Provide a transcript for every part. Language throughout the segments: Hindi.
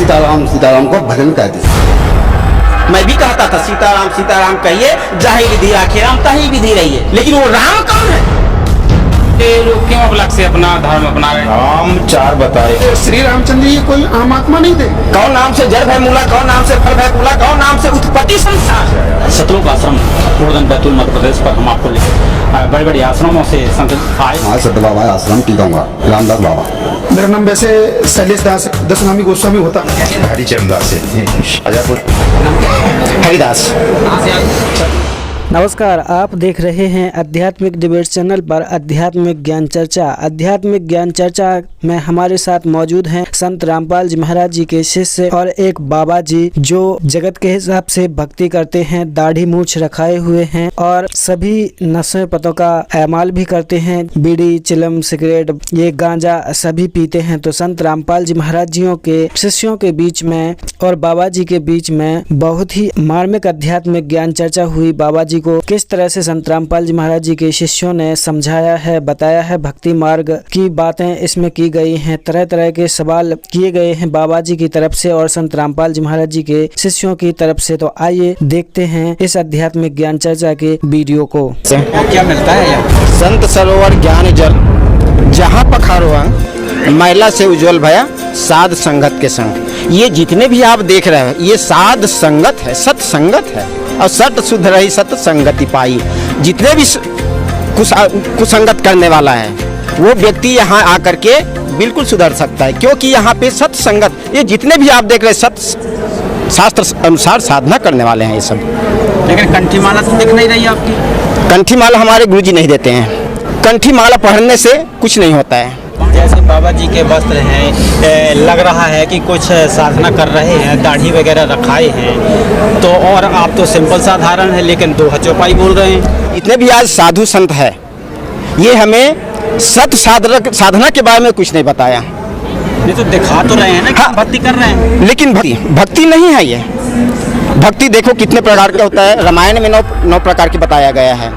सीताराम सीताराम को भजन कहते हैं। मैं भी कहता था सीताराम सीताराम कहिए, जाहि विधि आखे राम ताहि विधि रहिए, लेकिन वो राम कौन है? ये लोग क्यों अलग से अपना धर्म अपना रहे? राम चार बताए। श्री रामचंद्र जी कोई आम आत्मा नहीं थे। कौन नाम से जड़ भय मूला, कौन नाम से फल भय फूला, कौन नाम से उत्पत्ति संसार। सतलोक आश्रम पूर्णन बैतूल मध्य प्रदेश पर हम आपको बड़े बड़े आश्रमों से संत आए। हाँ सत्य बाबा आश्रम टीकाऊंगा, रामदास बाबा। मेरा नाम वैसे शैलेश दास दशनामी गोस्वामी होता। हरिचरण दास अजयपुर। हरिदास। नमस्कार, आप देख रहे हैं आध्यात्मिक डिबेट चैनल पर आध्यात्मिक ज्ञान चर्चा। आध्यात्मिक ज्ञान चर्चा में हमारे साथ मौजूद हैं संत रामपाल जी महाराज जी के शिष्य और एक बाबा जी जो जगत के हिसाब से भक्ति करते हैं, दाढ़ी मूछ रखाए हुए हैं और सभी नशे पतों का एमाल भी करते हैं। बीड़ी, चिलम, सिगरेट, ये गांजा सभी पीते हैं। तो संत रामपाल जी महाराज जियों के शिष्यों के बीच में और बाबा जी के बीच में बहुत ही मार्मिक आध्यात्मिक ज्ञान चर्चा हुई। बाबा जी को किस तरह से संत रामपाल जी महाराज जी के शिष्यों ने समझाया है, बताया है, भक्ति मार्ग की बातें इसमें की गई हैं, तरह तरह के सवाल किए गए हैं बाबा जी की तरफ से और संत रामपाल जी महाराज जी के शिष्यों की तरफ से। तो आइए देखते हैं इस आध्यात्मिक ज्ञान चर्चा के वीडियो को। क्या मिलता है यहाँ? संत सरोवर ज्ञान जल, जहाँ पखारो अंग, महिला से उज्जवल भया साध संगत के संग। ये जितने भी आप देख रहे हैं ये साध संगत है, सत्संगत है। और सत शुद्ध रही सत संगति पाई। जितने भी कुसंगत करने वाला है वो व्यक्ति यहाँ आकर के बिल्कुल सुधर सकता है, क्योंकि यहाँ पे सत्संगत, ये जितने भी आप देख रहे हैं सत शास्त्र अनुसार साधना करने वाले हैं ये सब। लेकिन कंठी माला तो दिख नहीं रही आपकी। कंठी माला हमारे गुरुजी नहीं देते हैं। कंठी माला पहनने से कुछ नहीं होता है। जैसे बाबा जी के वस्त्र हैं, लग रहा है कि कुछ साधना कर रहे हैं, दाढ़ी वगैरह रखाए हैं, तो और आप तो सिंपल साधारण है लेकिन दो चौपाई बोल रहे हैं। इतने भी आज साधु संत है, ये हमें सत साधना के बारे में कुछ नहीं बताया। नहीं तो दिखा तो रहे हैं ना कि हाँ, भक्ति कर रहे हैं, लेकिन भक्ति नहीं है ये। भक्ति देखो कितने प्रकार का होता है। रामायण में 9 प्रकार की बताया गया है।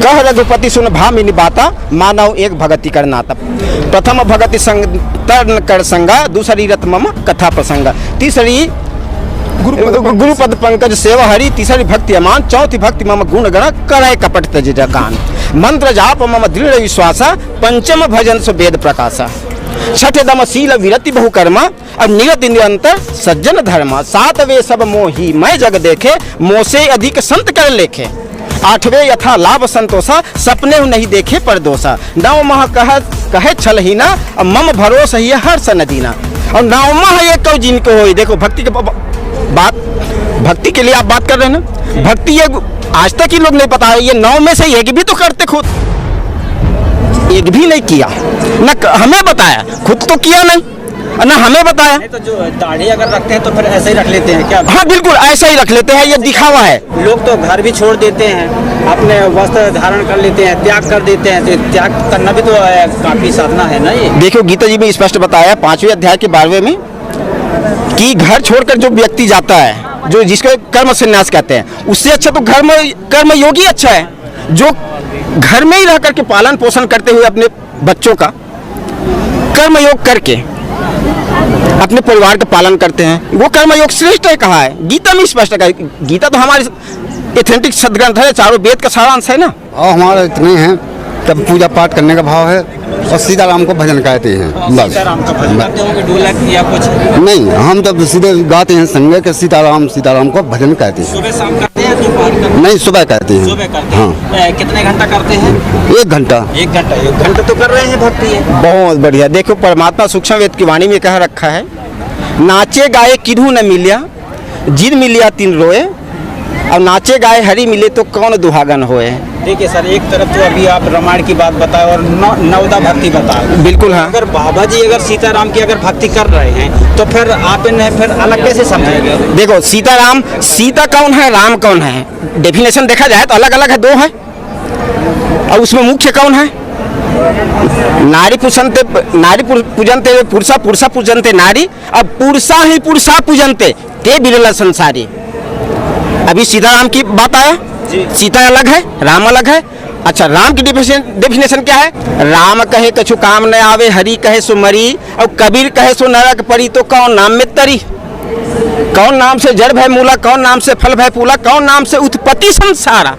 कह रघुपति सुन भामिनी बाता, मानव एक भगति कर नाता। प्रथम भगति संग तर्ण कर संगा, दूसरी रत मम कथा प्रसंगा, तीसरी गुरुपद पंकज सेवा हरि, तीसरी भक्ति अमान, चौथी भक्ति मम गुण गण करे कपट तज कान, मंत्र जाप मम दृढ़ विश्वासा, पंचम भजन सु वेद प्रकाशा, छठ दम शील विरति बहुकर्मा, और निरति निरंतर सज्जन धर्मा, सातवें सब मोही मैं जग देखे, मोह से अधिक संत कर लेखे, आठवें यथा लाभ संतोषा, सपने नहीं देखे पर दोषा, नौ मह कहे छल ही ना, मम भरोसा ही हर्ष नदीना, और नौ मह ये कौ जिनको हो। देखो भक्ति के बात, भक्ति के लिए आप बात कर रहे हैं ना, भक्ति ये आज तक ही लोग नहीं पता है। ये 9 में से एक भी तो करते, खुद एक भी नहीं किया, ना हमें बताया, खुद तो किया नहीं ना हमें बताया। नहीं तो जो दाढ़ी अगर रखते हैं तो फिर ऐसे ही रख लेते हैं क्या? हाँ बिल्कुल ऐसा ही रख लेते हैं, ये दिखावा है। लोग तो घर भी छोड़ देते हैं, अपने वस्त्र धारण कर लेते हैं, त्याग कर देते हैं, तो त्याग करना भी तो काफी साधना है ना ये। देखो गीता जी में स्पष्ट बताया 5वें अध्याय के 12वें में कि घर छोड़कर जो व्यक्ति जाता है, जो जिसको कर्म संन्यास कहते हैं, उससे अच्छा तो कर्म योगी अच्छा है, जो घर में ही रह करके पालन पोषण करते हुए अपने बच्चों का कर्म योग करके अपने परिवार का पालन करते हैं, वो कर्म योग श्रेष्ठ है। कहा है गीता में स्पष्ट है। गीता तो हमारे एथेंटिक सदग्रंथ है, चारों वेद का सारांश है ना। और हमारा इतने हैं, तब पूजा पाठ करने का भाव है और सीताराम को भजन कहते हैं। बस सीताराम का भजन करते होंगे, ढोलक या कुछ? नहीं, हम तब सीधे गाते हैं संगे के सीताराम सीताराम को भजन कहते हैं। सुबह शाम करते हैं, दोपहर करते हैं? नहीं, सुबह कहते हैं। सुबह करते हाँ। हैं। कितने घंटा करते हैं? 1 घंटा। 1 घंटा, 1 घंटा तो कर रहे हैं भक्ति है। बहुत बढ़िया। देखो परमात्मा सूक्ष्म वेद की वाणी में कह रखा है, नाचे गाए किन्हू न मिलिया, जिन मिलिया तिन रोए, और नाचे गाए हरि मिले तो कौन दुहागन होए। देखिए सर, एक तरफ तो अभी आप रामायण की बात बताए और नवदा भक्ति बताए। बिल्कुल हाँ। अगर बाबा जी अगर सीताराम की अगर भक्ति कर रहे हैं तो फिर आप इन्हें फिर अलग कैसे समझेंगे? देखो सीताराम, सीता कौन है, राम कौन है, डेफिनेशन देखा जाए तो अलग अलग है, 2 है। और उसमें मुख्य कौन है? नारी पूजनते पुरुषा, पुरुषा पूजनते नारी, अब पुरुषा ही पुरुषा पूजनते ते बिरला संसारी। अभी सीताराम की बात आया, सीता अलग है, राम अलग है, अच्छा, राम की डेफिनेशन क्या है? राम कहे कछु काम न आवे, हरि कहे सो मरी, और कबीर कहे सो नरक परी, तो कौन नाम में तरी? कौन नाम से जड़ भय मूला, कौन नाम से फल भय फूला, कौन नाम से उत्पत्ति संसारा,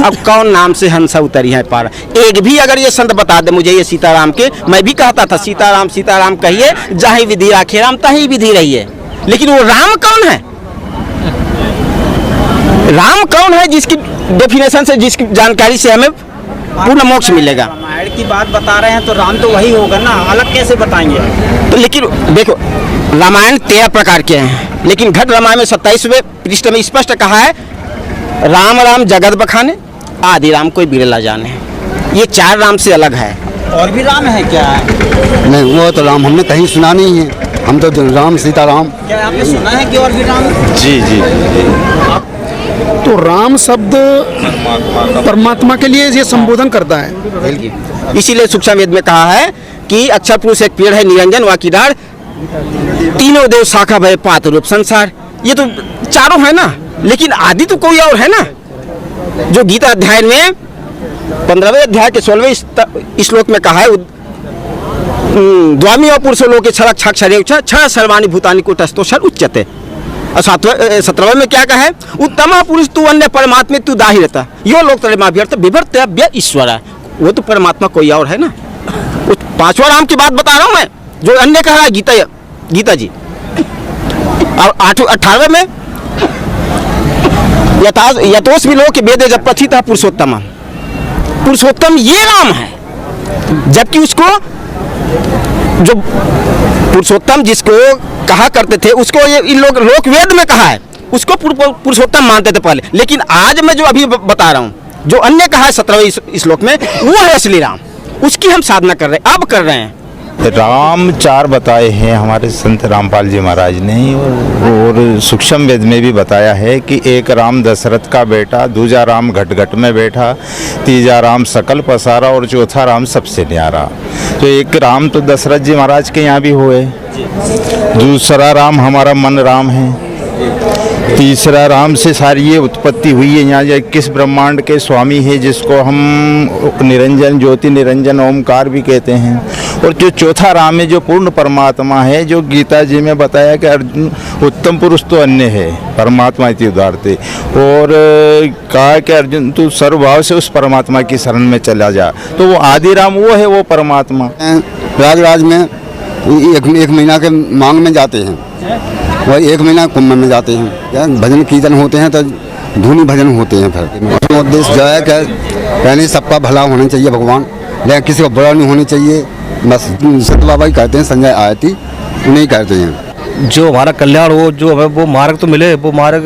अब कौन नाम से हंसा उतरी है पारा। एक भी अगर ये संत बता दे मुझे ये सीताराम के, मैं भी कहता था सीताराम सीताराम कहिए, जहाँ विधि राखे राम तहीं विधि रही है। लेकिन वो राम कौन है? राम कौन है जिसकी डेफिनेशन से, जिसकी जानकारी से हमें पूर्ण मोक्ष मिलेगा? रामायण की बात बता रहे हैं तो राम तो वही होगा ना, अलग कैसे बताएंगे? तो लेकिन देखो, रामायण 13 प्रकार के हैं, लेकिन घट रामायण में 27वें पृष्ठ में स्पष्ट कहा है, राम राम जगत बखाने, आदि राम कोई बिरला जाने। ये 4 राम से अलग है। और भी राम है क्या? नहीं, वो तो राम हमने कहीं सुना नहीं है, हम तो राम सीताराम। क्या आपने सुना है कि और भी राम? जी जी। तो राम शब्द परमात्मा के लिए ये संबोधन करता है। इसीलिए सूक्ष्म वेद में कहा है कि अक्षर पुरुष एक पेड़ है, निरंजन वाकी डाढ़, तीनों देव शाखा भय पात रूप संसार। ये तो चारों है ना, लेकिन आदि तो कोई और है ना। जो गीता अध्याय में 15वें अध्याय के 16वें श्लोक में कहा है, द्वामी और पुरुषो लोके क्षरक क्षर क्षर सर्वाणि भूतानि कुटस्थोषर उच्यते। और 17वें में क्या कहा है, उत्तम पुरुष तू अन्य परमात्मा तू दाहिरता यो लोक तलेमाभ्यर्थ विभर्तव्य ईश्वर। वो तो परमात्मा कोई और है ना। 5वां राम की बात बता रहा हूं मैं, जो अन्य कह रहा है गीता जी। और 18वें में यतोष भी लोग वेद जब प्रथित पुरुषोत्तम, पुरुषोत्तम ये राम है। जबकि उसको जो पुरुषोत्तम जिसको कहा करते थे, उसको ये इन लोक वेद में कहा है, उसको पुरुषोत्तम मानते थे पहले। लेकिन आज मैं जो अभी बता रहा हूँ, जो अन्य कहा है 17वें श्लोक में, वो है असली राम। उसकी हम साधना कर रहे हैं, अब कर रहे हैं। राम 4 बताए हैं हमारे संत रामपाल जी महाराज ने, और सूक्ष्म वेद में भी बताया है कि एक राम दशरथ का बेटा, दूजा राम घट घट में बैठा, तीजा राम सकल पसारा, और चौथा राम सबसे न्यारा। तो एक राम तो दशरथ जी महाराज के यहाँ भी हुए, दूसरा राम हमारा मन राम है, तीसरा राम से सारी ये उत्पत्ति हुई है। यहाँ 21 ब्रह्मांड के स्वामी है, जिसको हम निरंजन ज्योति निरंजन ओमकार भी कहते हैं। और जो चौथा राम है, जो पूर्ण परमात्मा है, जो गीता जी में बताया कि अर्जुन उत्तम पुरुष तो अन्य है, परमात्मा इति उदारते, और कहा कि अर्जुन तू सर्वभाव से उस परमात्मा की शरण में चला जा। तो वो आदि राम वो है, वो परमात्मा। प्रयागराज में एक महीना के मांग में जाते हैं, वही 1 महीना कुंभ में जाते हैं, भजन कीर्तन होते हैं, तो धुनी भजन होते हैं। फिर उद्देश्य जो है कि पहले सबका भला होना चाहिए भगवान, लेकिन किसी को बुरा नहीं होना चाहिए। बस सत्य बाबा ही कहते हैं, संजय आयती उन्हीं कहते हैं। जो हमारा कल्याण हो, जो हमें वो मार्ग तो मिले, वो मार्ग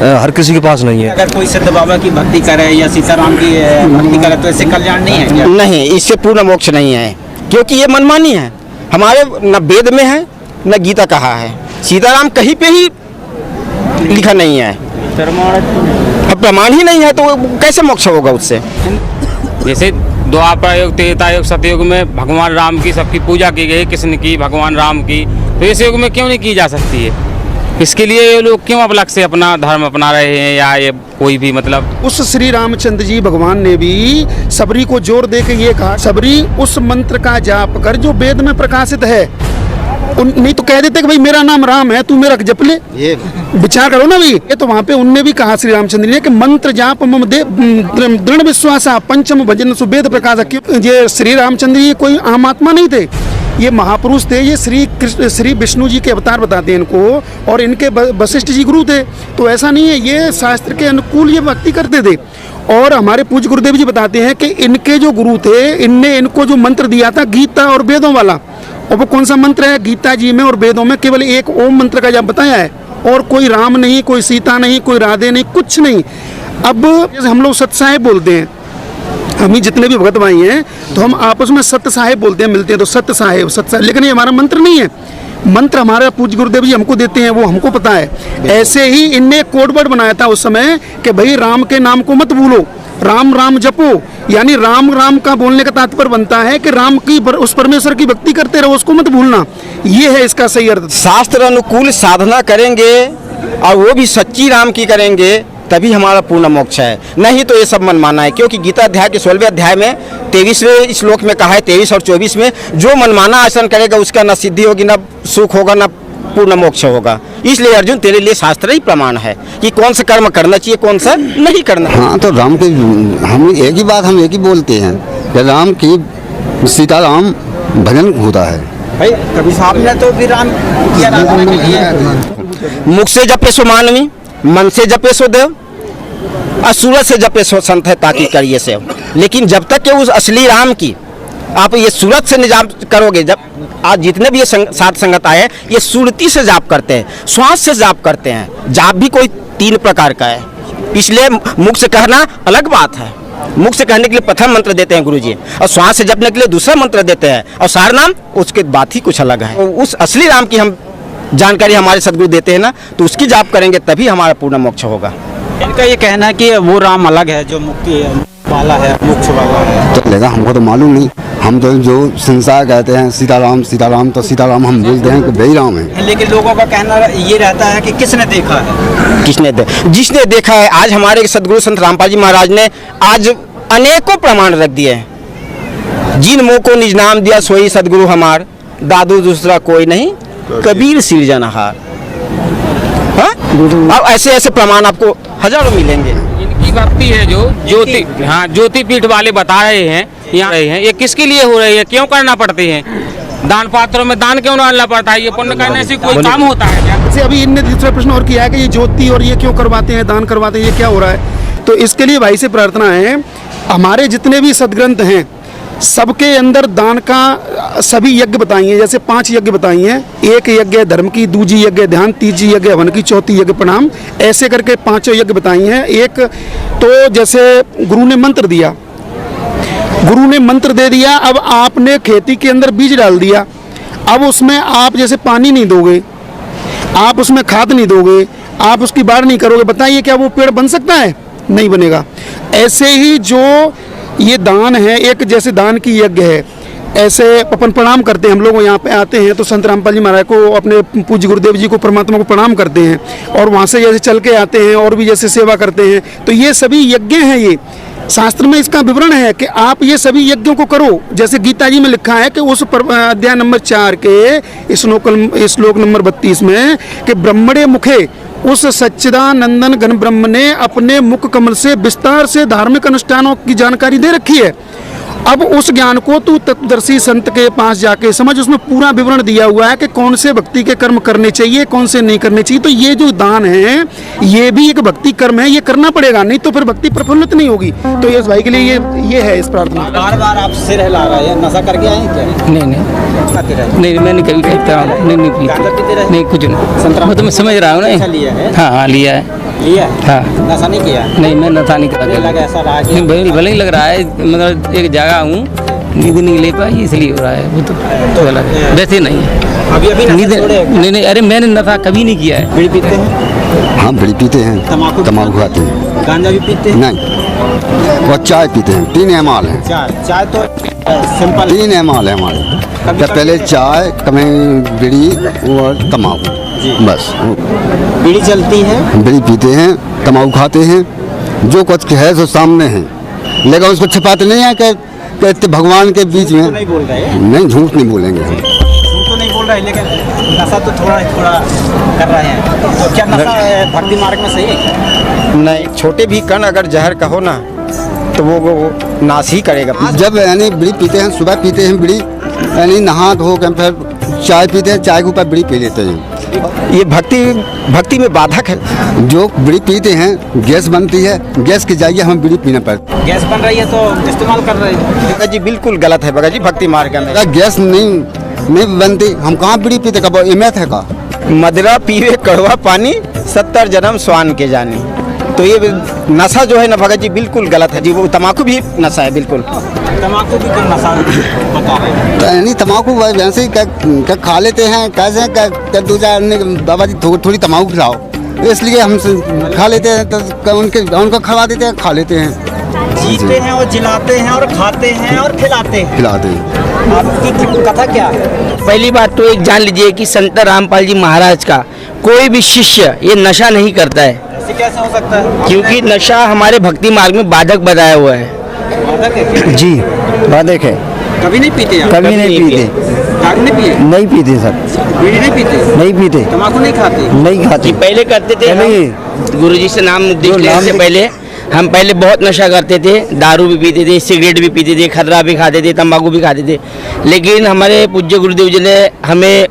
हर किसी के पास नहीं है। अगर कोई सिद्ध बाबा की भक्ति करे या सीताराम की भक्ति करे तो इससे कल्याण नहीं है क्या? नहीं, इससे पूर्ण मोक्ष नहीं है, क्योंकि ये मनमानी है। हमारे न वेद में है न गीता कहा है, सीताराम कहीं पे ही लिखा नहीं है, प्रमाण ही नहीं है, तो कैसे मोक्ष होगा उससे? जैसे द्वापर युग त्रेता युग सतयुग में भगवान राम की सबकी पूजा की गई, कृष्ण की, भगवान राम की, तो इस युग में क्यों नहीं की जा सकती है? इसके लिए ये लोग क्यों अलग से अपना धर्म अपना रहे हैं, या ये कोई भी मतलब? उस श्री रामचंद्र जी भगवान ने भी सबरी को जोर दे के ये कहा, सबरी उस मंत्र का जाप कर जो वेद में प्रकाशित है। नहीं तो कह देते कि भाई मेरा नाम राम है, तू मेरा जप ले। ये विचार करो ना भाई। ये तो वहाँ पे उनने भी कहा श्री रामचंद्र ने कि मंत्र जाप मम दे दृढ़ विश्वास पंचम भजन सुवेद प्रकाश। ये श्री रामचंद्र जी कोई आम आत्मा नहीं थे, ये महापुरुष थे। ये श्री विष्णु जी के अवतार बताते हैं इनको, और इनके वशिष्ठ जी गुरु थे। तो ऐसा नहीं है, ये शास्त्र के अनुकूल ये भक्ति करते थे। और हमारे पूज्य गुरुदेव जी बताते हैं कि इनके जो गुरु थे, इनने इनको जो मंत्र दिया था गीता और वेदों वाला, और वो कौन सा मंत्र है? गीता जी में और वेदों में केवल एक ओम मंत्र का जब बताया है, और कोई राम नहीं, कोई सीता नहीं, कोई राधे नहीं, कुछ नहीं। अब हम लोग सत्य साहेब बोलते हैं, हम ही जितने भी भगत भाई हैं, तो हम आपस में सत्य साहेब बोलते हैं, मिलते हैं तो सत्य साहेब, लेकिन ये हमारा मंत्र नहीं है। मंत्र हमारा पूज्य गुरुदेव जी हमको देते हैं, वो हमको पता है। ऐसे ही इनने कोड वर्ड बनाया था उस समय कि भाई राम के नाम को मत भूलो, राम राम जपो। यानी राम राम का बोलने का तात्पर्य बनता है कि राम की उस परमेश्वर की भक्ति करते रहो, उसको मत भूलना। ये है इसका सही अर्थ। शास्त्र अनुकूल साधना करेंगे और वो भी सच्ची राम की करेंगे, तभी हमारा पूर्ण मोक्ष है, नहीं तो ये सब मनमाना है। क्योंकि गीता अध्याय के 16वें अध्याय में 23वें श्लोक में कहा है, 23 और 24 में, जो मनमाना आचरण करेगा उसका न सिद्धि होगी, न सुख होगा, न पूर्ण मोक्ष होगा। इसलिए अर्जुन तेरे लिए शास्त्र ही प्रमाण है कि कौन सा कर्म करना चाहिए, कौन सा नहीं करना। हाँ, तो राम के हम एक ही बात हम एक ही बोलते हैं कि राम की सीताराम भजन होता है। भाई कभी साहब ने तो भी राम किया राम के लिए। मुख से जपे सो मानवी, मन से जपे सो देव, और सूरज से जपे सो संत है ताकि करिए सेव। लेकिन जब तक कि उस असली राम की आप ये सूरत से निजाप करोगे, जब आज जितने भी ये साथ संगत आए हैं ये सुरती से जाप करते हैं, श्वास से जाप करते हैं। जाप भी कोई 3 प्रकार का है, इसलिए मुख से कहना अलग बात है। मुख से कहने के लिए प्रथम मंत्र देते हैं गुरुजी, और श्वास से जपने के लिए दूसरा मंत्र देते हैं, और सार नाम उसके बात ही कुछ अलग है। उस असली राम की हम जानकारी हमारे सदगुरु देते हैं ना, तो उसकी जाप करेंगे तभी हमारा पूर्ण मोक्ष होगा। इनका ये कहना है कि वो राम अलग है जो मुक्ति वाला है, मोक्ष वाला है। तो लेगा हमको तो मालूम नहीं, हम तो जो संसार कहते हैं सीताराम सीताराम, तो सीताराम हम बोलते हैं कि वही राम है। लेकिन लोगों का कहना ये रहता है कि किसने देखा है, जिसने देखा है। आज हमारे सदगुरु संत रामपाल जी महाराज ने आज अनेकों प्रमाण रख दिए हैं। जिन मुँह को निज नाम दिया सोई सदगुरु हमार, दादू दूसरा कोई नहीं, कबीर सिरजनहार। हाँ, अब ऐसे ऐसे प्रमाण आपको हजारों मिलेंगे। इनकी भक्ति है जो ज्योति, हाँ ज्योति पीठ वाले बता रहे हैं यहाँ रहे हैं, ये किसके लिए हो रही है, क्यों करना पड़ते हैं, दान पात्रों में दान क्यों डालना पड़ता है, ये पुण्य करने से कोई काम होता है क्या? जैसे अभी इनने दूसरा प्रश्न और किया है कि ये ज्योति और ये क्यों करवाते हैं, दान करवाते हैं, ये क्या हो रहा है। तो इसके लिए भाई से प्रार्थना है, हमारे जितने भी सदग्रंथ हैं सबके अंदर दान का सभी यज्ञ बताई हैं। जैसे 5 यज्ञ बताई हैं, 1 यज्ञ धर्म की, दूजी यज्ञ ध्यान, तीजी यज्ञ हवन की, चौथी यज्ञ प्रणाम, ऐसे करके 5 यज्ञ बताई हैं। एक तो जैसे गुरु ने मंत्र दिया, गुरु ने मंत्र दे दिया, अब आपने खेती के अंदर बीज डाल दिया, अब उसमें आप जैसे पानी नहीं दोगे, आप उसमें खाद नहीं दोगे, आप उसकी बाढ़ नहीं करोगे, बताइए क्या वो पेड़ बन सकता है? नहीं बनेगा। ऐसे ही जो ये दान है, एक जैसे दान की यज्ञ है, ऐसे अपन प्रणाम करते हैं। हम लोग यहाँ पे आते हैं तो संत रामपाल जी महाराज को, अपने पूज्य गुरुदेव जी को, परमात्मा को प्रणाम करते हैं, और वहाँ से जैसे चल के आते हैं और भी जैसे सेवा करते हैं। तो ये सभी यज्ञ हैं। ये शास्त्र में इसका विवरण है कि आप ये सभी यज्ञों को करो। जैसे गीता जी में लिखा है कि उस अध्याय नंबर 4 के श्लोक नंबर 32 में कि ब्रह्मणे मुखे उस सच्चिदानंदन घन ब्रह्म ने अपने मुख कमल से विस्तार से धार्मिक अनुष्ठानों की जानकारी दे रखी है। अब उस ज्ञान को तू तत्वदर्शी संत के पास जाके समझ, उसमें पूरा विवरण दिया हुआ है कि कौन से भक्ति के कर्म करने चाहिए, कौन से नहीं करने चाहिए। तो ये जो दान है ये भी एक भक्ति कर्म है, ये करना पड़ेगा, नहीं तो फिर भक्ति प्रफुल्लित नहीं होगी। तो यस भाई के लिए ये है इस प्रार्थना। बार बार आप सिर हिला रहे हैं, नशा करके आए हैं क्या? नहीं मैंने कभी नहीं कुछ नहीं, वो तो मैं समझ रहा हूँ ना। लिया है? हाँ लिया है। हाँ, नशा नहीं किया? नहीं मैं नशा नहीं करा। लगा ऐसा रहा कि भले ही लग रहा है, मतलब एक जगह हूँ, नींद नहीं ले पाई इसलिए हो रहा है। वो तो अलग है, वैसे नहीं है। अभी नींद नहीं, अरे मैंने नशा कभी नहीं किया है। बीड़ी पीते हैं? हाँ, बीड़ी पीते हैं, तम्बाकू खाते हैं। गांजा भी पीते हैं? नहीं, और चाय पीते हैं। 3 एमाल है। चाय तो सिंपल 3 एमाल है हमारे। पहले चाय, कभी बीड़ी और तम्बाकू, बस। बीड़ी चलती है, बीड़ी पीते हैं, तम्बाकू खाते हैं, जो कुछ है सो सामने है, लेकिन उसको छिपाते नहीं है कि भगवान के बीच में। नहीं बोल रहे? नहीं, झूठ नहीं बोलेंगे हम। झूठ तो नहीं बोल रहे, लेकिन नशा तो थोड़ा कर रहे हैं। तो क्या नशा भक्ति मार्ग में सही है? नहीं, छोटे भी कण अगर जहर कहो ना तो वो नाश ही करेगा। जब यानी बीड़ी पीते हैं, सुबह पीते हैं बीड़ी, यानी नहा धो के फिर चाय पीते हैं, चाय के ऊपर बीड़ी पी लेते हैं। ये भक्ति में बाधक है। जो बीड़ी पीते हैं गैस बनती है, गैस की जगह हम बीड़ी पीना पड़ता है। गैस बन रही है तो इस्तेमाल कर रहे हैं। भगत जी बिल्कुल गलत है भगत जी, भक्ति मार्ग में गैस नहीं बनती, हम कहाँ बीड़ी पीते, कब इमेत है का? मदरा पीवे कड़वा पानी, 70 जन्म स्वान के जानी। तो ये नशा जो है ना भगत जी बिल्कुल गलत है जी। वो तम्बाकू भी नशा है बिल्कुल। तम्बाकू भी कोई नशा बता रहे हैं? तो यानी तम्बाकू वैसे ही क्या खा लेते हैं, कैसे क्या दूसरा बाबा जी थोड़ी तम्बाकू खिलाओ, इसलिए हम खा लेते हैं। तो उनको खिला देते हैं, खा लेते हैं, जीते हैं और जिलाते हैं और खाते हैं और खिलाते हैं। आपकी कथा क्या है? पहली बात तो एक जान लीजिए कि संत रामपाल जी महाराज का कोई भी शिष्य ये नशा नहीं करता है। ऐसे कैसे हो सकता है? क्योंकि नशा हमारे भक्ति मार्ग में बाधक बनाया हुआ है। बाधक है? जी बाधक है। कभी नहीं पीते आप? कभी नहीं पीते। दारू नहीं पिए? नहीं पीते सर। बीड़ी नहीं पीते? नहीं पीते। तम्बाकू नहीं खाते? नहीं खाते। पहले करते थे गुरुजी से नाम लेने से पहले हम पहले बहुत नशा करते थे, दारू भी पीते थे, सिगरेट भी पीते थे, खर्रा भी खाते थे, तंबाकू भी खाते थे। लेकिन हमारे पूज्य गुरुदेव जी ने हमें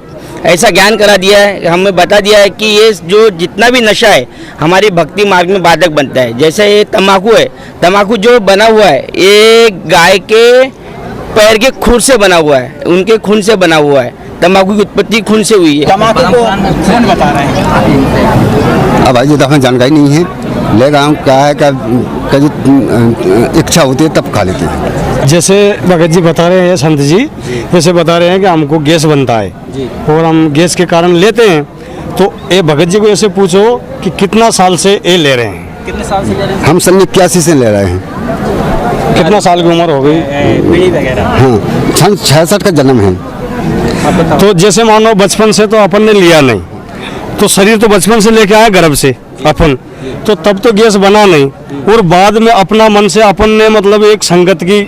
ऐसा ज्ञान करा दिया है, हमें बता दिया है कि ये जो जितना भी नशा है हमारी भक्ति मार्ग में बाधक बनता है। जैसे ये तंबाकू है, तंबाकू जो बना हुआ है ये गाय के पैर के खून से बना हुआ है, उनके खून से बना हुआ है। तंबाकू की उत्पत्ति खून से हुई है। तम्बाकू को खून बता रहे हैं। अब ये तो हमें जानकारी नहीं है, लेकिन हम क्या है कि इच्छा होती है तब खा लेते हैं। जैसे भगत जी बता रहे हैं, संत जी जैसे बता रहे हैं कि हमको गैस बनता है और हम गैस के कारण लेते हैं, तो ये भगत जी को ऐसे पूछो कि कितना साल से ये ले रहे हैं? कितने साल से ले रहे हैं? हम सन 81 से ले रहे हैं। कितना साल की उम्र हो गई? बीड़ी वगैरह? हाँ, सन 66 का जन्म है। तो जैसे मानो बचपन से तो अपन ने लिया नहीं, तो शरीर तो बचपन से लेके आया गर्भ से अपन, तो तब तो गैस बना नहीं, और बाद में अपना मन से अपन ने मतलब एक संगत की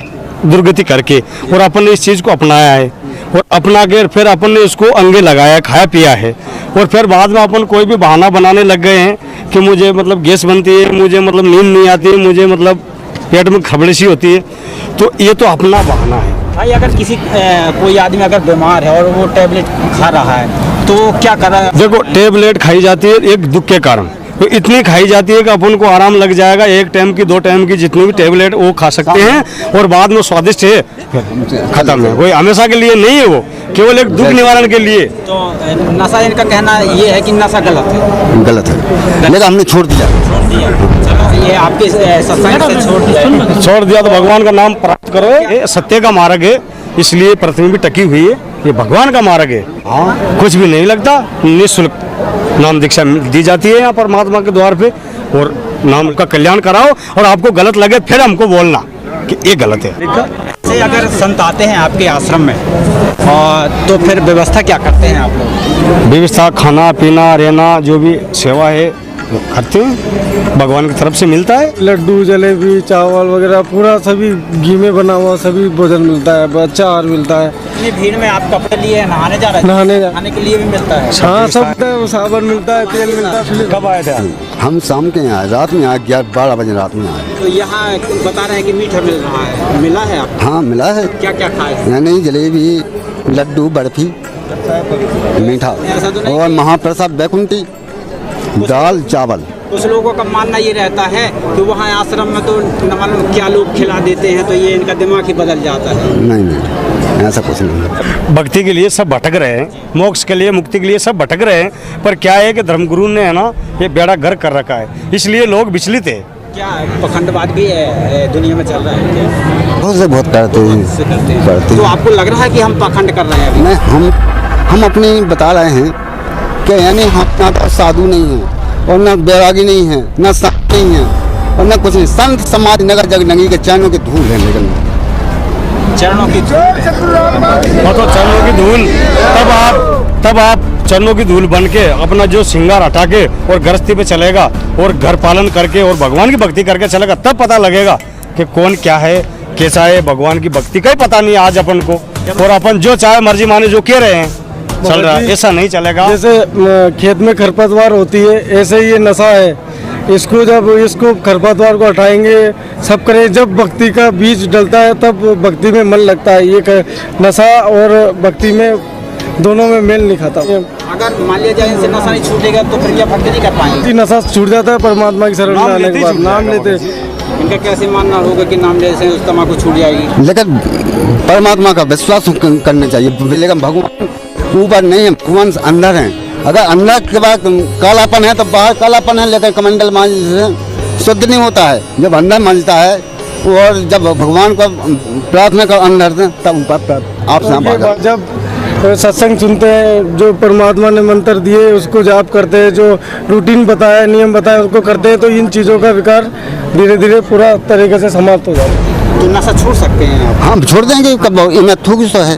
दुर्गति करके और अपन ने इस चीज़ को अपनाया है, और अपना के फिर अपन ने इसको अंगे लगाया, खाया पिया है, और फिर बाद में अपन कोई भी बहाना बनाने लग गए हैं कि मुझे मतलब गैस बनती है, मुझे मतलब नींद नहीं आती, मुझे मतलब पेट में खबड़सी होती है, तो ये तो अपना बहाना है। भाई अगर किसी कोई आदमी अगर बीमार है और वो टैबलेट खा रहा है तो क्या कर रहा है? देखो टैबलेट खाई जाती है एक दुख के कारण, तो इतनी खाई जाती है कि अपन को आराम लग जाएगा, एक टाइम की 2 टाइम की जितनी भी टैबलेट वो खा सकते हैं, और बाद में स्वादिष्ट है खत्म है, कोई हमेशा के लिए नहीं है, वो केवल एक दुख निवारण के लिए। तो नशा, इनका कहना ये है कि नशा गलत है। गलत है, लेकिन हमने छोड़ दिया। चलो ये आपके सत्संग से छोड़ दिया तो भगवान का नाम प्राप्त करो, ये सत्य का मार्ग है, इसलिए पृथ्वी भी टकी हुई है, ये भगवान का मार्ग है। हाँ, कुछ भी नहीं लगता, निःशुल्क नाम दीक्षा दी जाती है यहाँ परमात्मा के द्वार पे, और नाम का कल्याण कराओ, और आपको गलत लगे फिर हमको बोलना कि ये गलत है। से अगर संत आते हैं आपके आश्रम में और तो फिर व्यवस्था क्या करते हैं आप लोग? व्यवस्था खाना पीना रहना जो भी सेवा है करते हैं, भगवान की तरफ से मिलता है। लड्डू जलेबी चावल वगैरह पूरा सभी घी में बना हुआ सभी भोजन मिलता है, अच्छा आहार मिलता है। इतनी भीड़ में आप कपड़े लिए नहाने जा रहे हैं? नहाने के लिए भी मिलता है? हाँ सब साबुन मिलता है, तेल मिलता है। कब आए थे? हम शाम के आए, रात में आए, 11-12 बजे रात में आए। तो यहाँ बता रहे हैं कि मीठा मिल रहा है, मिला है आपको? हाँ मिला है। क्या क्या खाए? यानी जलेबी, लड्डू, बर्फी, मीठा और महाप्रसाद बैकुंठी, दाल चावल। कुछ लोगों का मानना ये रहता है कि वहाँ आश्रम में तो न मालूम क्या लोग खिला देते हैं, तो ये इनका दिमाग ही बदल जाता है। नहीं, ऐसा कुछ नहीं। भक्ति के लिए सब भटक रहे हैं, मोक्ष के लिए, मुक्ति के लिए सब भटक रहे हैं, पर क्या है कि धर्मगुरु ने है ना ये बेड़ा गर्क कर रखा है, इसलिए लोग विचलित है। क्या पखंडवाद भी दुनिया में चल रहा है? बहुत से बहुत करते हैं। तो आपको लग रहा है कि हम पखंड कर रहे हैं? नहीं, हम अपनी बता रहे हैं कि यानी हम ना तो साधु नहीं हैं और न बैरागी नहीं है, न संत नहीं है, और न कुछ नहीं। संत समाज नगर जग नंगी के चरणों की धूल है, लेकिन चरणों की तो चरणों की धूल, तब आप चरणों की धूल बन के अपना जो श्रृंगार हटा के और गृहस्थी पे चलेगा और घर पालन करके और भगवान की भक्ति करके चलेगा, तब पता लगेगा कि कौन क्या है, कैसा है। भगवान की भक्ति का ही पता नहीं आज अपन को, और अपन जो चाहे मर्जी माने जो कह रहे हैं चल रहा है, ऐसा नहीं चलेगा। जैसे खेत में खरपतवार होती है, ऐसे ही ये नशा है। इसको खरपतवार को हटाएंगे, सब करें, जब भक्ति का बीज डलता है तब भक्ति में मन लगता है। ये नशा और भक्ति में दोनों में मेल नहीं खाता। अगर मान लिया जाए इनसे नशा नहीं छूटेगा तो फिर क्या भक्ति नहीं कर पाएंगे? नशा छूट जाता है परमात्मा की शरण में आने के बाद, नाम लेते। इनका कैसे मानना होगा कि नाम लेने से उस तम्बाकू छूट जाएगी? लेकिन परमात्मा का विश्वास करना चाहिए, लेकिन भगवान ऊपर नहीं है, भगवान अंदर है। अगर अंदर के बाद कालापन है तो बाहर कालापन है, लेकिन कमंडल मांझने से शुद्ध नहीं होता है। जब अंदर मांझता है और जब भगवान को प्रार्थना कर अंदर से, तब ऊपर आप जब सत्संग सुनते हैं, जो परमात्मा ने मंत्र दिए उसको जाप करते हैं, जो रूटीन बताया, नियम बताया उसको करते हैं, तो इन चीज़ों का विकार धीरे धीरे पूरा तरीके से समाप्त हो जाता है। तो नशा छोड़ सकते हैं आप? हाँ छोड़ देंगे, कब इनमें थूक तो है।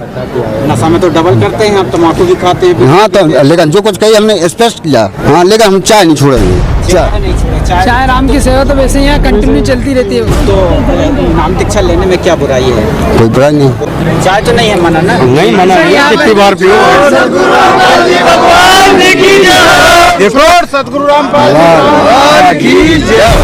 नशा में तो डबल करते हैं, आप तम्बाकू भी खाते हैं। हाँ तो लेकिन जो कुछ कही हमने स्पष्ट किया। हाँ लेकिन हम चाय नहीं छोड़ेंगे। चाय राम की सेवा तो वैसे यहाँ कंटिन्यू चलती रहती है। तो नाम दीक्षा लेने में क्या बुराई है? कोई बुराई नहीं। चाय तो नहीं है मना ना? नहीं मना नहीं, कितनी बार पियो। देखो सतगुरु रामपाल की जय।